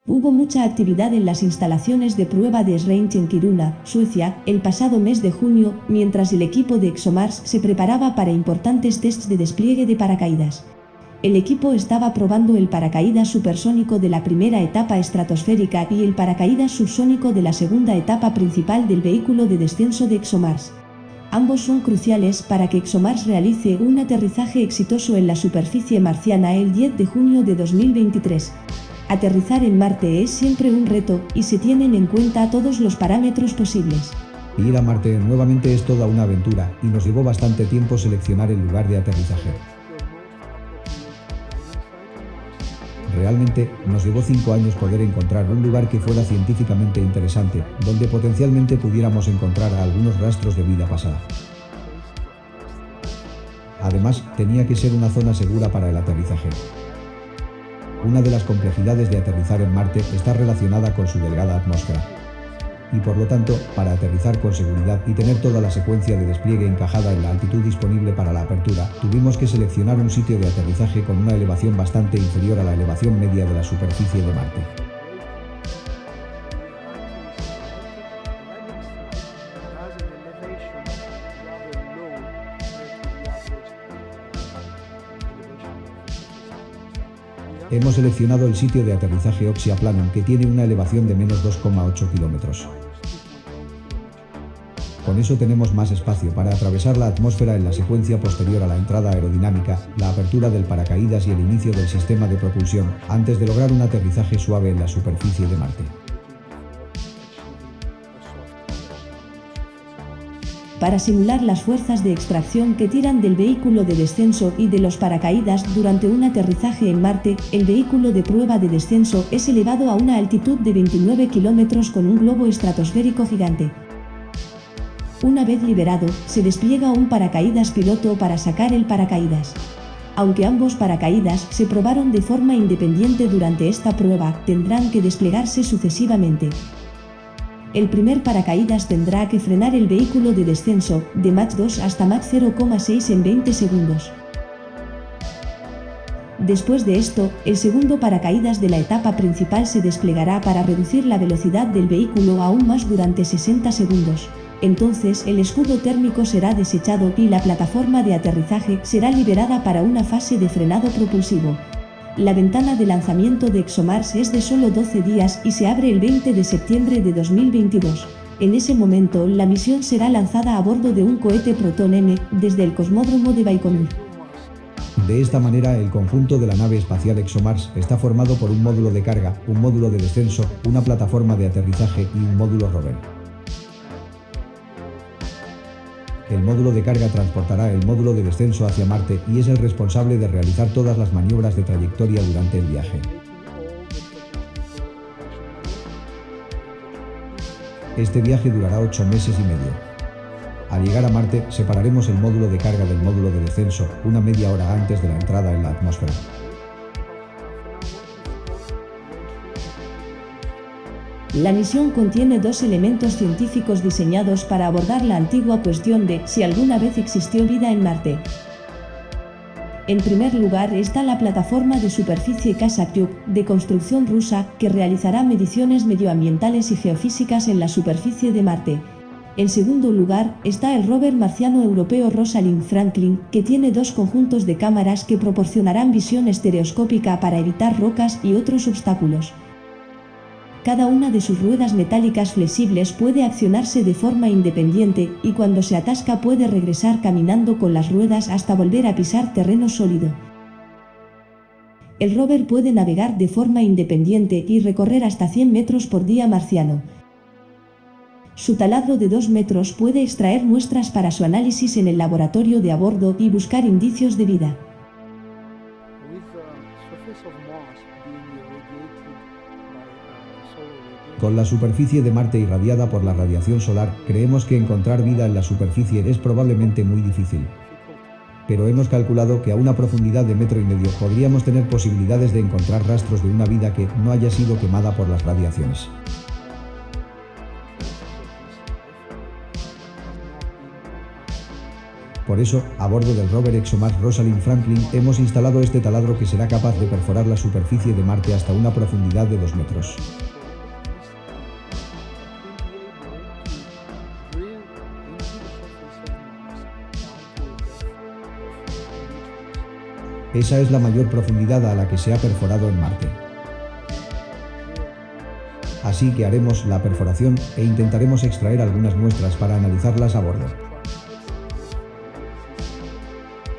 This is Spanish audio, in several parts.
Hubo mucha actividad en las instalaciones de prueba de Esrange en Kiruna, Suecia, el pasado mes de junio, mientras el equipo de ExoMars se preparaba para importantes tests de despliegue de paracaídas. El equipo estaba probando el paracaídas supersónico de la primera etapa estratosférica y el paracaídas subsónico de la segunda etapa principal del vehículo de descenso de ExoMars. Ambos son cruciales para que ExoMars realice un aterrizaje exitoso en la superficie marciana el 10 de junio de 2023. Aterrizar en Marte es siempre un reto, y se tienen en cuenta todos los parámetros posibles. Ir a Marte nuevamente es toda una aventura, y nos llevó bastante tiempo seleccionar el lugar de aterrizaje. Realmente, nos llevó 5 años poder encontrar un lugar que fuera científicamente interesante, donde potencialmente pudiéramos encontrar algunos rastros de vida pasada. Además, tenía que ser una zona segura para el aterrizaje. Una de las complejidades de aterrizar en Marte está relacionada con su delgada atmósfera. Y por lo tanto, para aterrizar con seguridad y tener toda la secuencia de despliegue encajada en la altitud disponible para la apertura, tuvimos que seleccionar un sitio de aterrizaje con una elevación bastante inferior a la elevación media de la superficie de Marte. Hemos seleccionado el sitio de aterrizaje Oxyaplanum, que tiene una elevación de menos 2,8 kilómetros. Con eso tenemos más espacio para atravesar la atmósfera en la secuencia posterior a la entrada aerodinámica, la apertura del paracaídas y el inicio del sistema de propulsión, antes de lograr un aterrizaje suave en la superficie de Marte. Para simular las fuerzas de extracción que tiran del vehículo de descenso y de los paracaídas durante un aterrizaje en Marte, el vehículo de prueba de descenso es elevado a una altitud de 29 kilómetros con un globo estratosférico gigante. Una vez liberado, se despliega un paracaídas piloto para sacar el paracaídas. Aunque ambos paracaídas se probaron de forma independiente durante esta prueba, tendrán que desplegarse sucesivamente. El primer paracaídas tendrá que frenar el vehículo de descenso, de Mach 2 hasta Mach 0,6 en 20 segundos. Después de esto, el segundo paracaídas de la etapa principal se desplegará para reducir la velocidad del vehículo aún más durante 60 segundos. Entonces el escudo térmico será desechado y la plataforma de aterrizaje será liberada para una fase de frenado propulsivo. La ventana de lanzamiento de ExoMars es de solo 12 días y se abre el 20 de septiembre de 2022. En ese momento, la misión será lanzada a bordo de un cohete Proton-M, desde el cosmódromo de Baikonur. De esta manera, el conjunto de la nave espacial ExoMars está formado por un módulo de carga, un módulo de descenso, una plataforma de aterrizaje y un módulo rover. El módulo de carga transportará el módulo de descenso hacia Marte y es el responsable de realizar todas las maniobras de trayectoria durante el viaje. Este viaje durará 8 meses y medio. Al llegar a Marte, separaremos el módulo de carga del módulo de descenso una media hora antes de la entrada en la atmósfera. La misión contiene dos elementos científicos diseñados para abordar la antigua cuestión de si alguna vez existió vida en Marte. En primer lugar está la plataforma de superficie Kasatyuk, de construcción rusa, que realizará mediciones medioambientales y geofísicas en la superficie de Marte. En segundo lugar, está el rover marciano europeo Rosalind Franklin, que tiene dos conjuntos de cámaras que proporcionarán visión estereoscópica para evitar rocas y otros obstáculos. Cada una de sus ruedas metálicas flexibles puede accionarse de forma independiente y cuando se atasca puede regresar caminando con las ruedas hasta volver a pisar terreno sólido. El rover puede navegar de forma independiente y recorrer hasta 100 metros por día marciano. Su taladro de 2 metros puede extraer muestras para su análisis en el laboratorio de a bordo y buscar indicios de vida. Con la superficie de Marte irradiada por la radiación solar, creemos que encontrar vida en la superficie es probablemente muy difícil. Pero hemos calculado que a una profundidad de 1,5 metros podríamos tener posibilidades de encontrar rastros de una vida que no haya sido quemada por las radiaciones. Por eso, a bordo del rover ExoMars Rosalind Franklin, hemos instalado este taladro que será capaz de perforar la superficie de Marte hasta una profundidad de 2 metros. Esa es la mayor profundidad a la que se ha perforado en Marte. Así que haremos la perforación e intentaremos extraer algunas muestras para analizarlas a bordo.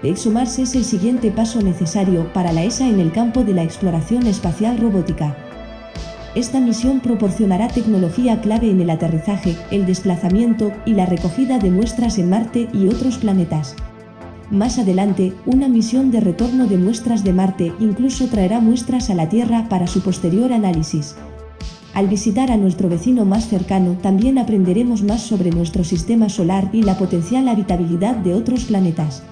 ExoMars es el siguiente paso necesario para la ESA en el campo de la exploración espacial robótica. Esta misión proporcionará tecnología clave en el aterrizaje, el desplazamiento y la recogida de muestras en Marte y otros planetas. Más adelante, una misión de retorno de muestras de Marte incluso traerá muestras a la Tierra para su posterior análisis. Al visitar a nuestro vecino más cercano, también aprenderemos más sobre nuestro sistema solar y la potencial habitabilidad de otros planetas.